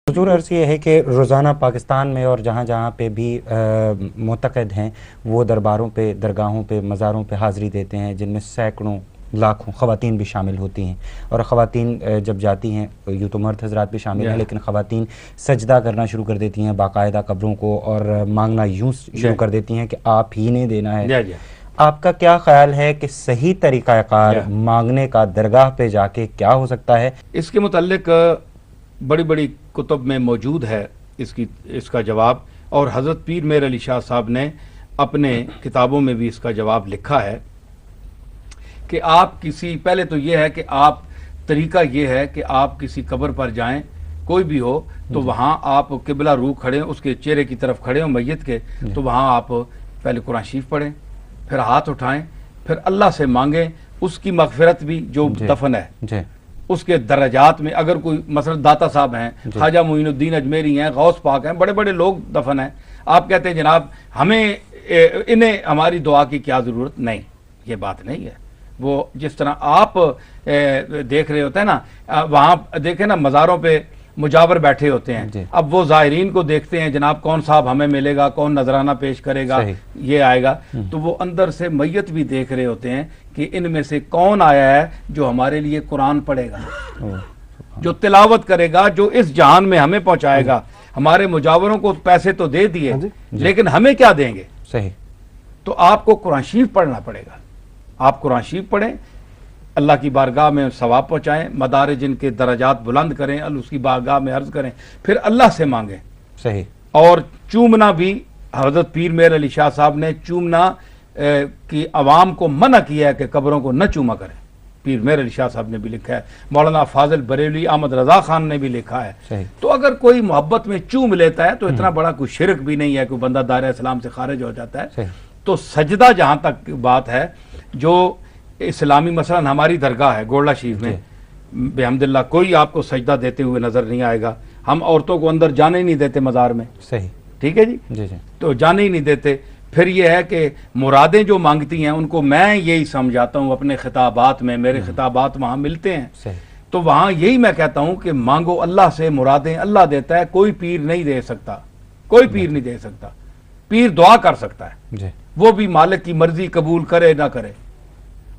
हुजूर, अर्ज़ ये है कि रोज़ाना पाकिस्तान में और जहाँ जहाँ पे भी मुतक़िद हैं वो दरबारों पे, दरगाहों पे, मज़ारों पे हाज़िरी देते हैं, जिनमें सैकड़ों लाखों ख़वातीन भी शामिल होती हैं। और ख़वातीन जब जाती हैं, यूँ तो मर्द हज़रात भी शामिल हैं, लेकिन ख़वातीन सजदा करना शुरू कर देती हैं बाकायदा कब्रों को, और मांगना यूँ शुरू कर देती हैं कि आप ही ने देना है। आपका क्या ख्याल है कि सही तरीक़ाकार मांगने का दरगाह पे जाके क्या हो सकता है? इसके मुतल्लिक बड़ी बड़ी कुतुब में मौजूद है इसका जवाब, और हज़रत पीर मेर अली शाह साहब ने अपने किताबों में भी इसका जवाब लिखा है कि आप पहले तो ये है कि आप तरीका ये है कि आप किसी कब्र पर जाएं, कोई भी हो, तो वहाँ आप किबला रू खड़े, उसके चेहरे की तरफ खड़े हो मैयत के, तो वहाँ आप पहले कुरान शरीफ पढ़ें, फिर हाथ उठाएं, फिर अल्लाह से मांगें उसकी मगफिरत भी, जो दफन है उसके दर्जात में। अगर कोई मसलन दाता साहब हैं, ख्वाजा मोइनुद्दीन अजमेरी हैं, गौस पाक हैं, बड़े बड़े लोग दफन हैं, आप कहते हैं जनाब हमें इन्हें हमारी दुआ की क्या ज़रूरत, नहीं, ये बात नहीं है। वो जिस तरह आप देख रहे होते हैं ना, वहाँ देखें ना मज़ारों पे मुजावर बैठे होते हैं, अब वो ज़ाहिरीन को देखते हैं जनाब कौन साहब हमें मिलेगा, कौन नजराना पेश करेगा, ये आएगा, तो वो अंदर से मैयत भी देख रहे होते हैं कि इनमें से कौन आया है जो हमारे लिए कुरान पढ़ेगा, जो तिलावत करेगा, जो इस जहान में हमें पहुंचाएगा। हमारे मुजावरों को पैसे तो दे दिए, लेकिन हमें क्या देंगे? सही। तो आपको कुरान शरीफ पढ़ना पड़ेगा। आप कुरान शरीफ पढ़ें, अल्लाह की बारगाह में सवाब पहुँचाएँ, मदारे जिनके दर्जात बुलंद करें, उसकी बारगाह में अर्ज करें, फिर अल्लाह से मांगें। सही। और चूमना भी हज़रत पीर मेर अली शाह साहब ने चूमना की अवाम को मना किया है कि कब्रों को न चूमा करें। पीर मेर अली शाह साहब ने भी लिखा है, मौलाना फाजिल बरेली, अहमद रजा खान ने भी लिखा है। तो अगर कोई मोहब्बत में चूम लेता है तो इतना बड़ा कोई शिरक भी नहीं है, कोई बंदा दायरे इस्लाम से खारिज हो जाता है। तो सजदा जहाँ तक बात है, जो इस्लामी मसलन हमारी दरगाह है गोल्डा शरीफ में, बेहमदुल्लाह कोई आपको सजदा देते हुए नजर नहीं आएगा। हम औरतों को अंदर जाने ही नहीं देते मज़ार में। सही। ठीक है जी। तो जाने ही नहीं देते। फिर ये है कि मुरादें जो मांगती हैं उनको मैं यही समझाता हूँ अपने खिताबात में, मेरे खिताबात वहाँ मिलते हैं, तो वहाँ यही मैं कहता हूँ कि मांगो अल्लाह से, मुरादें अल्लाह देता है, कोई पीर नहीं दे सकता, कोई पीर नहीं दे सकता। पीर दुआ कर सकता है, वो भी मालिक की मर्जी कबूल करे ना करे।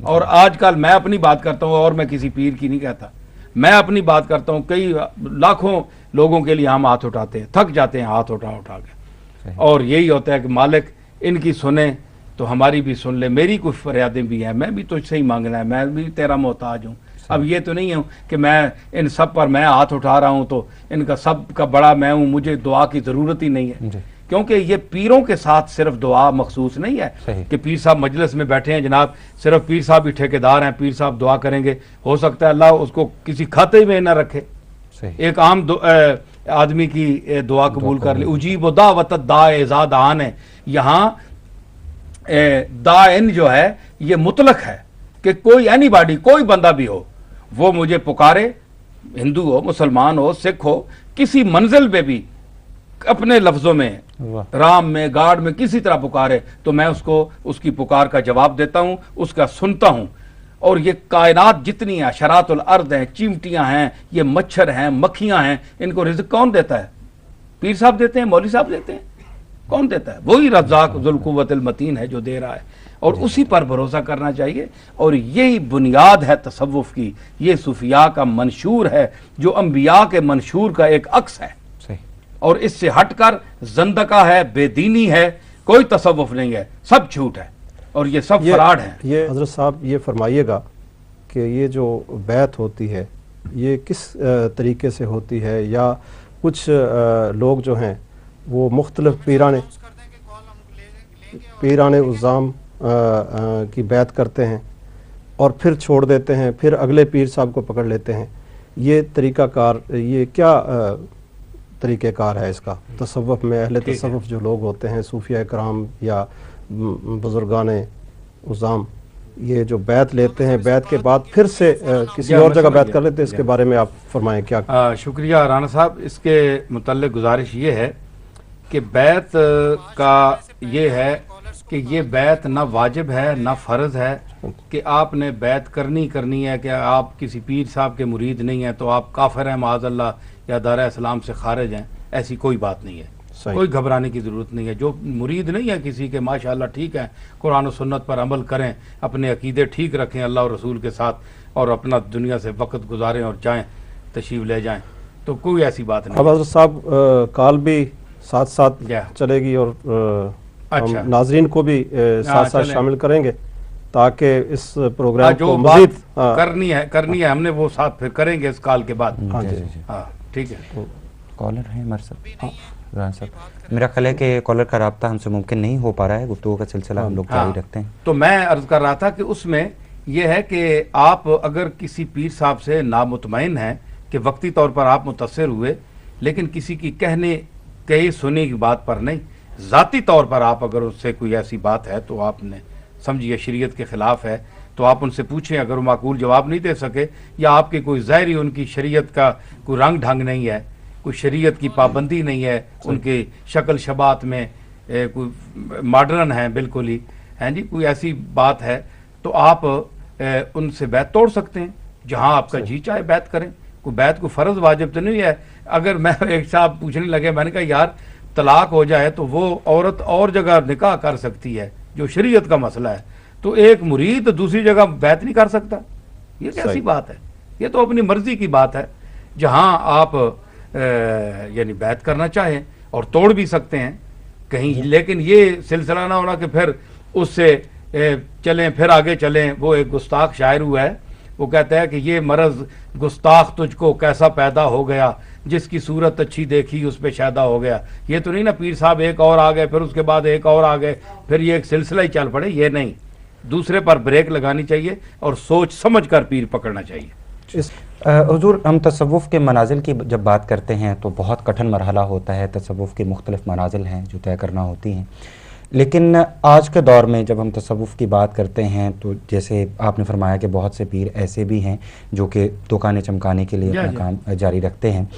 और आजकल मैं अपनी बात करता हूँ, और मैं किसी पीर की नहीं कहता, मैं अपनी बात करता हूँ, कई लाखों लोगों के लिए हम हाथ उठाते हैं, थक जाते हैं हाथ उठा के, और यही होता है कि मालिक इनकी सुने तो हमारी भी सुन ले, मेरी कुछ फरियादें भी हैं, मैं भी तुझसे ही मांगना है, मैं भी तेरा मोहताज हूँ। अब ये तो नहीं हूँ कि मैं इन सब पर मैं हाथ उठा रहा हूँ तो इनका सब का बड़ा मैं हूँ, मुझे दुआ की ज़रूरत ही नहीं है। क्योंकि ये पीरों के साथ सिर्फ दुआ मखसूस नहीं है कि पीर साहब मजलिस में बैठे हैं जनाब, सिर्फ पीर साहब ही ठेकेदार हैं, पीर साहब दुआ करेंगे, हो सकता है अल्लाह उसको किसी खाते में ना रखे, एक आम आदमी की दुआ कबूल कर ले। उजीब दावत दान है, यहाँ दाइन जो है ये मुतलक है कि कोई एनीबॉडी, कोई बंदा भी हो, वो मुझे पुकारे, हिंदू हो, मुसलमान हो, सिख हो, किसी मंजिल पे भी अपने लफ्जों में, राम में, गाड में, किसी तरह पुकारे, तो मैं उसको उसकी पुकार का जवाब देता हूं, उसका सुनता हूं। और ये कायनात जितनी है, शरातुल अर्द हैं, चिमटियां हैं, ये मच्छर हैं, मक्खियां हैं, इनको रिज़्क़ कौन देता है? पीर साहब देते हैं, मौलवी साहब देते हैं, कौन देता है? वही रज़्ज़ाक़ ज़ुल क़ुव्वतिल मतीन है जो दे रहा है, और उसी पर भरोसा करना चाहिए। और यही बुनियाद है तसव्वुफ़ की, ये सूफिया का मंशूर है, जो अंबिया के मंशूर का एक अक्स है। और इससे हटकर ज़ंदका है, बेदीनी है, कोई तसव्वुफ़ नहीं है, सब झूठ है और ये सब फराड है। ये हज़रत साहब ये फरमाइएगा कि ये जो बैत होती है ये किस तरीके से होती है, या कुछ लोग जो हैं वो मुख्तलिफ पीराने उज़्ज़ाम की बैत करते हैं और फिर छोड़ देते हैं, फिर अगले पीर साहब को पकड़ लेते हैं, ये तरीक़ाकार, ये क्या तरीक़ेकार है इसका? तसव्वुफ़ में अहले तसव्वुफ़ जो लोग होते हैं, सूफिया कराम या बुजुर्गान उज़्ज़ाम, ये जो बैत लेते हैं, बैत के बाद फिर से किसी और जगह बैत कर लेते हैं, इसके बारे में आप फरमाएं क्या? शुक्रिया राना साहब। इसके मुतल्लिक़ गुजारिश ये है कि बैत का ये है कि ये बैत ना वाजिब है ना फ़र्ज़ है कि आपने बैत करनी है, कि आप किसी पीर साहब के मुरीद नहीं हैं तो आप काफिर हैं माज़अल्लाह, या दायरा इस्लाम से खारिज हैं, ऐसी कोई बात नहीं है। कोई घबराने की ज़रूरत नहीं है। जो मुरीद नहीं है किसी के, माशाअल्लाह ठीक है, कुरान और सुन्नत पर अमल करें, अपने अकीदे ठीक रखें अल्लाह और रसूल के साथ, और अपना दुनिया से वक्त गुजारें और जाएं, तशरीफ़ ले जाएं, तो कोई ऐसी बात नहीं। अब हज़रत साहब कॉल भी साथ साथ चलेगी और अच्छा, हम नाजरीन को भी साथ साथ शामिल करेंगे ताकि इस प्रोग्राम जो को बात मज़ीद करनी है हमने, वो साथ फिर करेंगे इस कॉल के बाद। हाँ जी, हाँ ठीक है। कॉलर है हमारे साथ रान साहब। मेरा ख्याल है कि कॉलर का राब्ता हमसे मुमकिन नहीं हो पा रहा है, गुफ्तगू का सिलसिला हम लोग जारी रखते हैं। तो मैं अर्ज कर रहा था कि उसमें यह है कि आप अगर किसी पीर साहब से नामुतमईन हैं कि वक्ती तौर पर आप मुतासिर हुए, लेकिन किसी की कहने कही सुनी की बात पर नहीं, ज़ाती तौर पर आप अगर उससे कोई ऐसी बात है तो आपने समझिए शरीयत के ख़िलाफ़ है, तो आप उनसे पूछें। अगर वो माकूल जवाब नहीं दे सके, या आपकी कोई ज़ाहिरी उनकी शरीयत का कोई रंग ढंग नहीं है, कोई शरीयत की पाबंदी नहीं है, उनके शक्ल शबात में कोई मॉडर्न है बिल्कुल ही, हैं जी, कोई ऐसी बात है, तो आप उनसे बैत तोड़ सकते हैं। जहाँ आपका जी चाहे बैत करें, कोई बैत को फ़र्ज वाजिब तो नहीं है। अगर मैं एक साहब पूछने लगे, मैंने कहा यार तलाक हो जाए तो वो औरत और जगह निकाह कर सकती है, जो शरीयत का मसला है, तो एक मुरीद दूसरी जगह बैत नहीं कर सकता? ये कैसी बात है? ये तो अपनी मर्जी की बात है। जहाँ आप यानी बैत करना चाहें और तोड़ भी सकते हैं कहीं, लेकिन ये सिलसिला ना होना कि फिर उससे चलें फिर आगे चलें। वो एक गुस्ताख शायर हुआ है, वो कहता है कि ये मरज़ गुस्ताख तुझको कैसा पैदा हो गया, जिसकी सूरत अच्छी देखी उस पे शायदा हो गया। ये तो नहीं ना पीर साहब एक और आ गए, फिर उसके बाद एक और आ गए, फिर ये एक सिलसिला ही चल पड़े। ये नहीं, दूसरे पर ब्रेक लगानी चाहिए और सोच समझ कर पीर पकड़ना चाहिए। हुजूर, हम तसव्वुफ़ के मनाजिल की जब बात करते हैं तो बहुत कठिन मरहला होता है। तसव्वुफ़ के मुख्तलिफ़ मनाजिल हैं जो तय करना होती हैं, लेकिन आज के दौर में जब हम तसव्वुफ़ की बात करते हैं तो जैसे आपने फरमाया कि बहुत से पीर ऐसे भी हैं जो कि दुकानें चमकाने के लिए अपना काम जारी रखते हैं।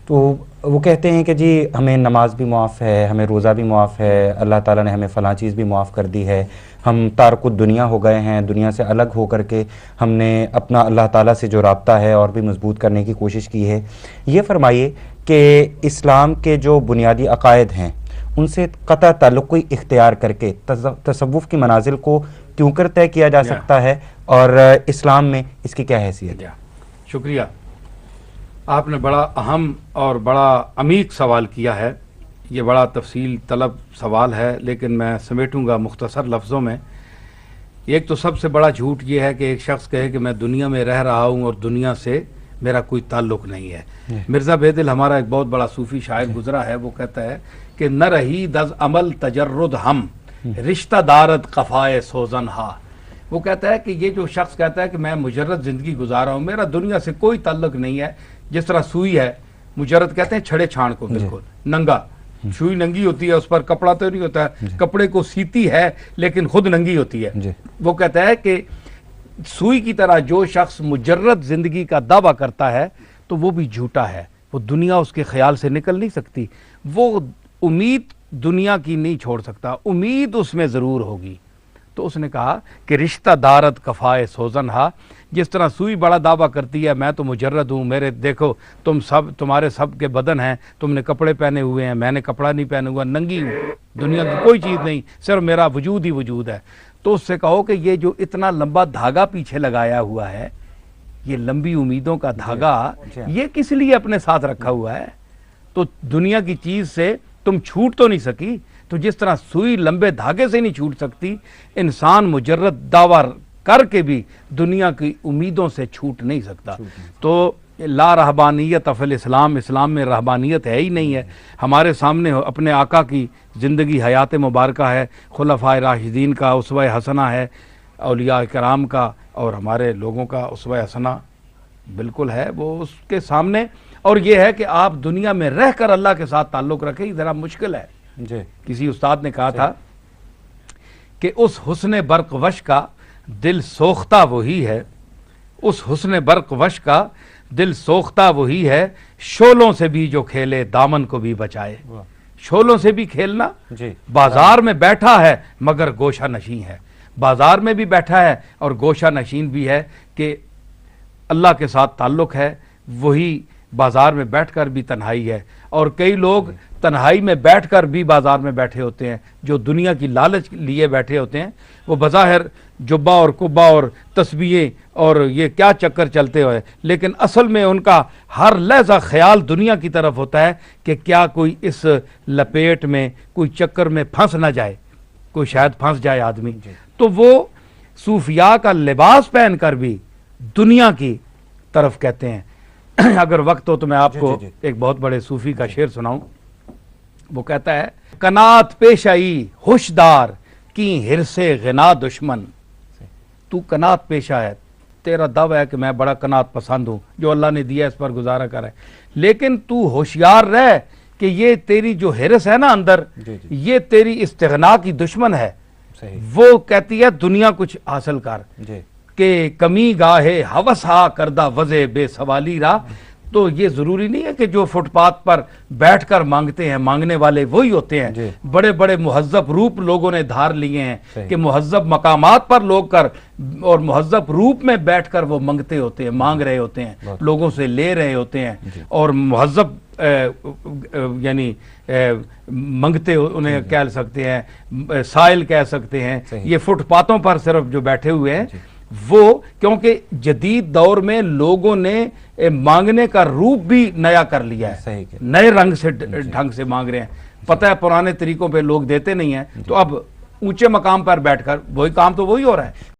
तो वो कहते हैं कि जी हमें नमाज भी मुआफ़ है, हमें रोज़ा भी मुआफ़ है, अल्लाह ताला ने हमें फ़लाँ चीज़ भी मुआफ़ कर दी है, हम तारकुद दुनिया हो गए हैं, दुनिया से अलग हो करके हमने अपना अल्लाह ताला से जो राब्ता है और भी मजबूत करने की कोशिश की है। ये फरमाइए कि इस्लाम के जो बुनियादी अकायद हैं उनसे कतई ताल्लुक़ कोई इख्तियार करके तसव्वुफ़ की मनाजिल को क्यों कर तय किया जा सकता है और इस्लाम में इसकी क्या हैसियत है? शुक्रिया, आपने बड़ा अहम और बड़ा अमीक सवाल किया है। ये बड़ा तफसील तलब सवाल है, लेकिन मैं समेटूंगा मुख्तसर लफ्ज़ों में। एक तो सबसे बड़ा झूठ ये है कि एक शख्स कहे कि मैं दुनिया में रह रहा हूँ और दुनिया से मेरा कोई ताल्लुक़ नहीं है। मिर्ज़ा बेदिल हमारा एक बहुत बड़ा सूफ़ी शायर गुजरा है, वो कहता है कि न रही दज अमल तजर्रुद हम रिश्ता दारत कफ़ाए सोजन हा। वो कहता है कि ये जो शख्स कहता है कि मैं मुजर्रद ज़िंदगी गुजार रहा हूँ, मेरा दुनिया से कोई ताल्लुक़ नहीं है। जिस तरह सुई है, मुजर्रद कहते हैं छड़े छाण को, बिल्कुल नंगा, सुई नंगी होती है, उस पर कपड़ा तो नहीं होता है, कपड़े को सीती है लेकिन खुद नंगी होती है। वो कहता है कि सुई की तरह जो शख्स मुजर्रद ज़िंदगी का दावा करता है तो वो भी झूठा है। वो दुनिया उसके ख्याल से निकल नहीं सकती, वो उम्मीद दुनिया की नहीं छोड़ सकता, उम्मीद उसमें ज़रूर होगी। तो उसने कहा कि रिश्ता दारत कफ़ाए सोजन हा, जिस तरह सुई बड़ा दावा करती है मैं तो मुजर्रद हूँ, मेरे देखो तुम सब, तुम्हारे सब के बदन हैं, तुमने कपड़े पहने हुए हैं, मैंने कपड़ा नहीं पहना हुआ, नंगी हूँ, दुनिया की कोई चीज़ नहीं, सिर्फ मेरा वजूद ही वजूद है। तो उससे कहो कि ये जो इतना लंबा धागा पीछे लगाया हुआ है, ये लंबी उम्मीदों का धागा, ये किस लिए अपने साथ रखा हुआ है? तो दुनिया की चीज़ से तुम छूट तो नहीं सकी, तो जिस तरह सुई लंबे धागे से नहीं छूट सकती, इंसान मुजर्रद दावा करके भी दुनिया की उम्मीदों से छूट नहीं सकता। तो ला रहबानियत अफल इस्लाम, इस्लाम में रहबानियत है ही नहीं है। हमारे सामने अपने आका की ज़िंदगी हयात मुबारका है, खुलफाए राशिदीन का उसवा हसना है, औलिया कराम का और हमारे लोगों का उसवा हसना बिल्कुल है वो उसके सामने। और ये है कि आप दुनिया में रह कर अल्लाह के साथ ताल्लुक़ रखें, ये ज़रा मुश्किल है जी। किसी उस्ताद ने कहा था कि उस हुस्न बर्क वश का दिल सोख्ता वही है, उस हुस्न बर्क वश का दिल सोख्ता वही है, शोलों से भी जो खेले दामन को भी बचाए। शोलों से भी खेलना जी। बाजार में बैठा है मगर गोशा नशीं है, बाजार में भी बैठा है और गोशा नशीन भी है कि अल्लाह के साथ ताल्लुक़ है, वही बाजार में बैठकर भी तन्हाई है, और कई लोग तन्हाई में बैठकर भी बाजार में बैठे होते हैं, जो दुनिया की लालच लिए बैठे होते हैं। वो बज़ाहिर जुब्बा और कुब्बा और तस्बीहें और ये क्या चक्कर चलते हुए, लेकिन असल में उनका हर लहजा ख्याल दुनिया की तरफ होता है कि क्या कोई इस लपेट में, कोई चक्कर में फंस ना जाए, कोई शायद फंस जाए आदमी। तो वो सूफिया का लिबास पहनकर भी दुनिया की तरफ कहते हैं। अगर वक्त हो तो मैं आपको एक बहुत बड़े सूफी का शेर सुनाऊं। वो कहता है, कनात पेशाई होशदार की हिरसे गिना दुश्मन। तू कनात पेशा है, तेरा दावा है कि मैं बड़ा कनात पसंद हूं, जो अल्लाह ने दिया इस पर गुजारा कर है, लेकिन तू होशियार रह कि ये तेरी जो हिरस है ना अंदर, ये तेरी इस्तिगना की दुश्मन है। वो कहती है दुनिया कुछ हासिल कर के कमी गाहे हवस हा करदा वजे बेसवाली रा। तो ये जरूरी नहीं है कि जो फुटपाथ पर बैठकर मांगते हैं, मांगने वाले वही होते हैं। बड़े बड़े मुहज्जब रूप लोगों ने धार लिए हैं कि मुहज्जब मकामात पर लोग कर और मुहज्जब रूप में बैठकर वो मांगते होते हैं, मांग रहे होते हैं, लोगों से ले रहे होते हैं, और मुहज्जब यानी मंगते उन्हें कह सकते हैं, साइल कह सकते हैं। ये फुटपाथों पर सिर्फ जो बैठे हुए हैं वो, क्योंकि जदीद दौर में लोगों ने मांगने का रूप भी नया कर लिया है, नए रंग से ढंग से मांग रहे हैं। पता है पुराने तरीकों पे लोग देते नहीं हैं, तो अब ऊंचे मकाम पर बैठकर वही काम तो वही हो रहा है।